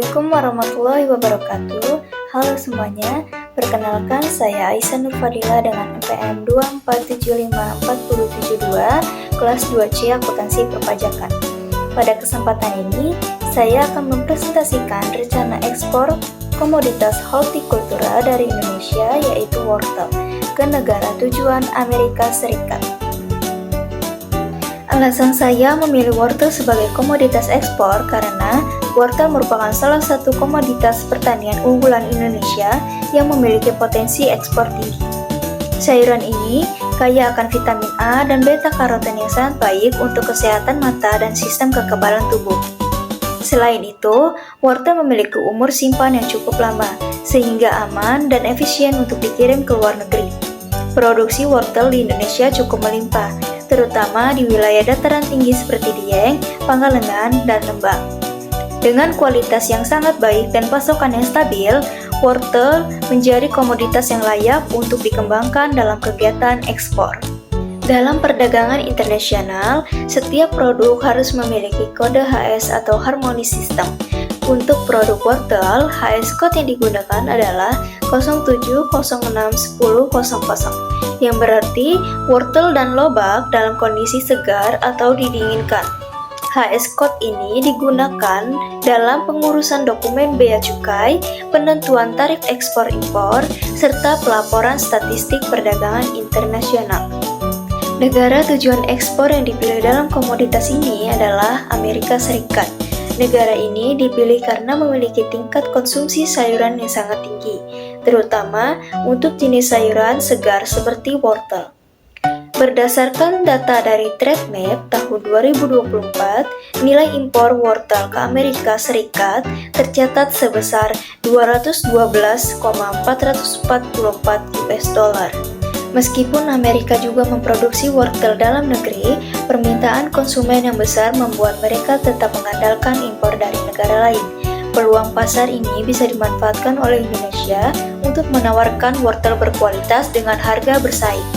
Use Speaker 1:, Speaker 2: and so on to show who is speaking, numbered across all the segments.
Speaker 1: Assalamualaikum warahmatullahi wabarakatuh. Halo semuanya, perkenalkan saya Aisyah Nurfadila dengan NPM 2475472 kelas 2C Akuntansi Perpajakan. Pada kesempatan ini, saya akan mempresentasikan rencana ekspor komoditas hortikultura dari Indonesia yaitu wortel ke negara tujuan Amerika Serikat. Alasan saya memilih wortel sebagai komoditas ekspor karena wortel merupakan salah satu komoditas pertanian unggulan Indonesia yang memiliki potensi ekspor tinggi. Sayuran ini kaya akan vitamin A dan beta-karoten yang sangat baik untuk kesehatan mata dan sistem kekebalan tubuh. Selain itu, wortel memiliki umur simpan yang cukup lama, sehingga aman dan efisien untuk dikirim ke luar negeri. Produksi wortel di Indonesia cukup melimpah, terutama di wilayah dataran tinggi seperti Dieng, Pangalengan, dan Lembang. Dengan kualitas yang sangat baik dan pasokan yang stabil, wortel menjadi komoditas yang layak untuk dikembangkan dalam kegiatan ekspor. Dalam perdagangan internasional, setiap produk harus memiliki kode HS atau Harmony System. Untuk produk wortel, HS code yang digunakan adalah 07061000, yang berarti wortel dan lobak dalam kondisi segar atau didinginkan. HS code ini digunakan dalam pengurusan dokumen bea cukai, penentuan tarif ekspor-impor, serta pelaporan statistik perdagangan internasional. Negara tujuan ekspor yang dipilih dalam komoditas ini adalah Amerika Serikat. Negara ini dipilih karena memiliki tingkat konsumsi sayuran yang sangat tinggi, terutama untuk jenis sayuran segar seperti wortel. Berdasarkan data dari TradeMap tahun 2024, nilai impor wortel ke Amerika Serikat tercatat sebesar 212,444 US dollar. Meskipun Amerika juga memproduksi wortel dalam negeri, permintaan konsumen yang besar membuat mereka tetap mengandalkan impor dari negara lain. Peluang pasar ini bisa dimanfaatkan oleh Indonesia untuk menawarkan wortel berkualitas dengan harga bersaing.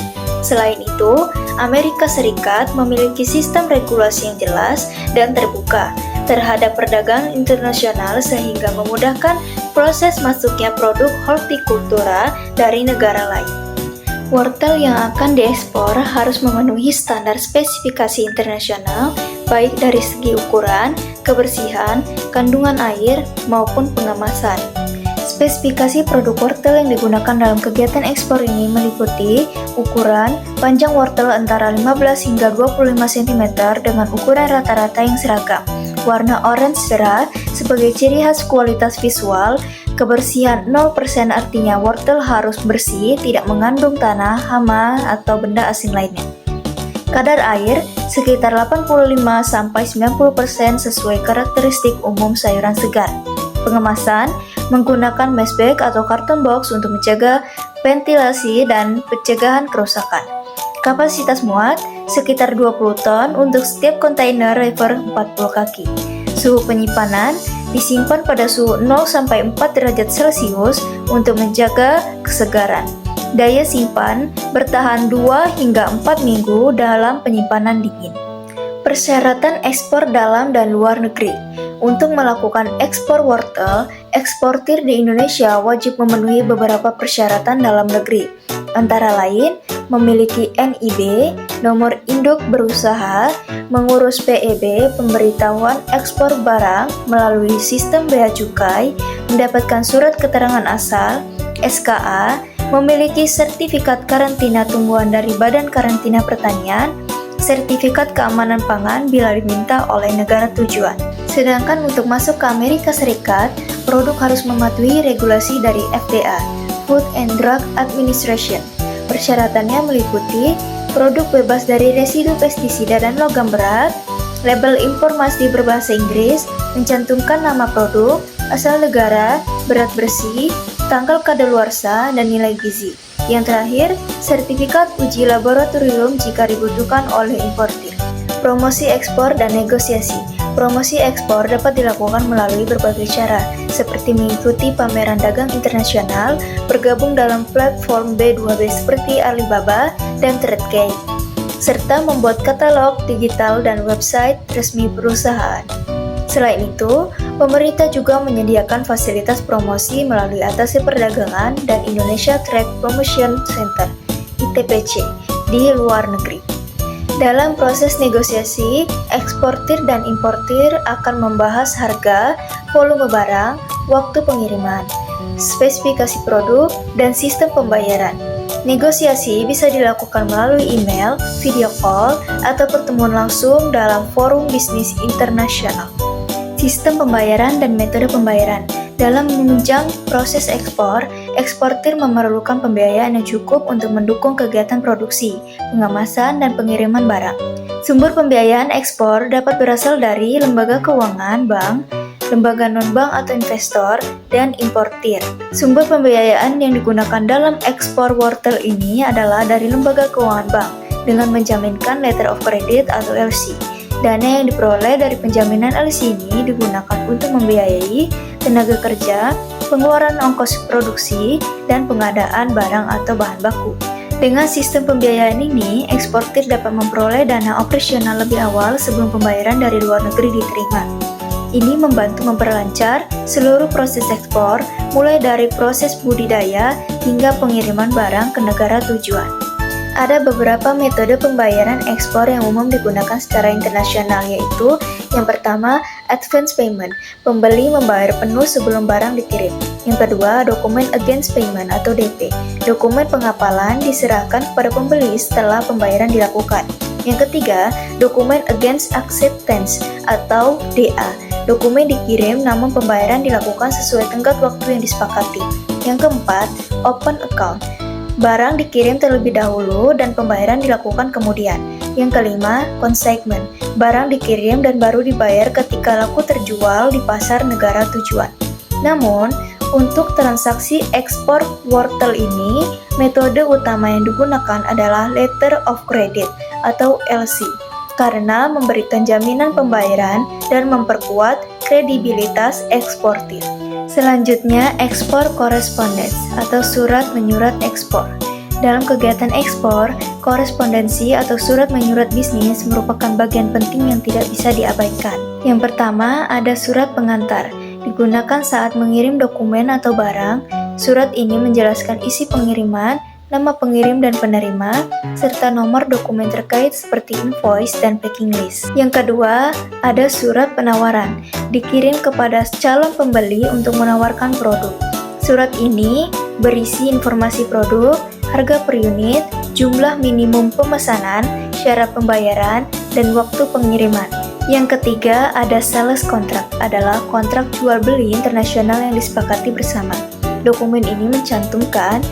Speaker 1: Selain itu, Amerika Serikat memiliki sistem regulasi yang jelas dan terbuka terhadap perdagangan internasional sehingga memudahkan proses masuknya produk hortikultura dari negara lain. Wortel yang akan diekspor harus memenuhi standar spesifikasi internasional, baik dari segi ukuran, kebersihan, kandungan air, maupun pengemasan. Spesifikasi produk wortel yang digunakan dalam kegiatan ekspor ini meliputi ukuran panjang wortel antara 15 hingga 25 cm dengan ukuran rata-rata yang seragam, warna orange cerah sebagai ciri khas kualitas visual, kebersihan 0% artinya wortel harus bersih, tidak mengandung tanah, hama, atau benda asing lainnya. Kadar air sekitar 85-90% sesuai karakteristik umum sayuran segar. Pengemasan menggunakan mesh bag atau karton box untuk menjaga ventilasi dan pencegahan kerusakan. Kapasitas muat sekitar 20 ton untuk setiap kontainer lever 40 kaki. Suhu penyimpanan disimpan pada suhu 0-4 derajat Celcius untuk menjaga kesegaran. Daya simpan bertahan 2 hingga 4 minggu dalam penyimpanan dingin. Persyaratan ekspor dalam dan luar negeri. Untuk melakukan ekspor wortel, eksportir di Indonesia wajib memenuhi beberapa persyaratan dalam negeri, antara lain memiliki NIB, nomor induk berusaha, mengurus PEB, pemberitahuan ekspor barang melalui sistem bea cukai, mendapatkan surat keterangan asal, SKA, memiliki sertifikat karantina tumbuhan dari Badan Karantina Pertanian, sertifikat keamanan pangan bila diminta oleh negara tujuan. Sedangkan untuk masuk ke Amerika Serikat, produk harus mematuhi regulasi dari FDA, Food and Drug Administration. Persyaratannya meliputi produk bebas dari residu pestisida dan logam berat, label informasi berbahasa Inggris, mencantumkan nama produk, asal negara, berat bersih, tanggal kadaluarsa, dan nilai gizi. Yang terakhir, sertifikat uji laboratorium jika dibutuhkan oleh importir. Promosi ekspor dan negosiasi. Promosi ekspor dapat dilakukan melalui berbagai cara, seperti mengikuti pameran dagang internasional, bergabung dalam platform B2B seperti Alibaba dan TradeGate, serta membuat katalog digital dan website resmi perusahaan. Selain itu, Pemerintah juga menyediakan fasilitas promosi melalui Atasé Perdagangan dan Indonesia Trade Promotion Center (ITPC) di luar negeri. Dalam proses negosiasi, eksportir dan importir akan membahas harga, volume barang, waktu pengiriman, spesifikasi produk, dan sistem pembayaran. Negosiasi bisa dilakukan melalui email, video call, atau pertemuan langsung dalam forum bisnis internasional. Sistem pembayaran dan metode pembayaran. Dalam menunjang proses ekspor, eksportir memerlukan pembiayaan yang cukup untuk mendukung kegiatan produksi, pengemasan, dan pengiriman barang. Sumber pembiayaan ekspor dapat berasal dari lembaga keuangan, bank, lembaga non-bank atau investor, dan importir. Sumber pembiayaan yang digunakan dalam ekspor wortel ini adalah dari lembaga keuangan bank, dengan menjaminkan letter of credit atau LC. Dana yang diperoleh dari penjaminan LC ini digunakan untuk membiayai tenaga kerja, pengeluaran ongkos produksi, dan pengadaan barang atau bahan baku. Dengan sistem pembiayaan ini, eksportir dapat memperoleh dana operasional lebih awal sebelum pembayaran dari luar negeri diterima. Ini membantu memperlancar seluruh proses ekspor, mulai dari proses budidaya hingga pengiriman barang ke negara tujuan. Ada beberapa metode pembayaran ekspor yang umum digunakan secara internasional, yaitu yang pertama, advance payment, pembeli membayar penuh sebelum barang dikirim. Yang kedua, document against payment atau DP, dokumen pengapalan diserahkan kepada pembeli setelah pembayaran dilakukan. Yang ketiga, dokumen against acceptance atau DA, dokumen dikirim namun pembayaran dilakukan sesuai tenggat waktu yang disepakati. Yang keempat, open account, barang dikirim terlebih dahulu dan pembayaran dilakukan kemudian. Yang kelima, consignment, barang dikirim dan baru dibayar ketika laku terjual di pasar negara tujuan. Namun, untuk transaksi ekspor wortel ini, metode utama yang digunakan adalah letter of credit atau LC, karena memberikan jaminan pembayaran dan memperkuat kredibilitas eksportir. Selanjutnya, ekspor korespondens atau surat menyurat ekspor. Dalam kegiatan ekspor, korespondensi atau surat menyurat bisnis merupakan bagian penting yang tidak bisa diabaikan. Yang pertama, ada surat pengantar. Digunakan saat mengirim dokumen atau barang. Surat ini menjelaskan isi pengiriman, nama pengirim dan penerima, serta nomor dokumen terkait seperti invoice dan packing list. Yang kedua, ada surat penawaran, dikirim kepada calon pembeli untuk menawarkan produk. Surat ini berisi informasi produk, harga per unit, jumlah minimum pemesanan, syarat pembayaran, dan waktu pengiriman. Yang ketiga, ada sales contract, adalah kontrak jual-beli internasional yang disepakati bersama. Dokumen ini mencantumkan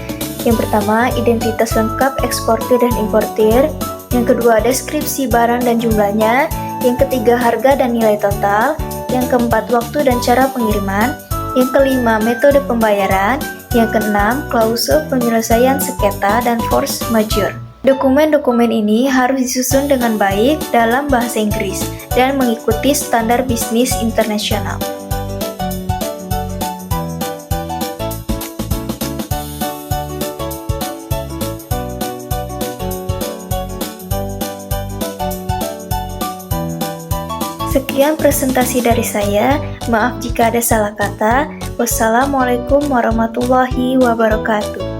Speaker 1: yang pertama, identitas lengkap eksportir dan importir. Yang kedua, deskripsi barang dan jumlahnya. Yang ketiga, harga dan nilai total. Yang keempat, waktu dan cara pengiriman. Yang kelima, metode pembayaran. Yang keenam, klausul penyelesaian sengketa dan force majeure. Dokumen-dokumen ini harus disusun dengan baik dalam bahasa Inggris dan mengikuti standar bisnis internasional. Sekian presentasi dari saya, maaf jika ada salah kata. Wassalamualaikum warahmatullahi wabarakatuh.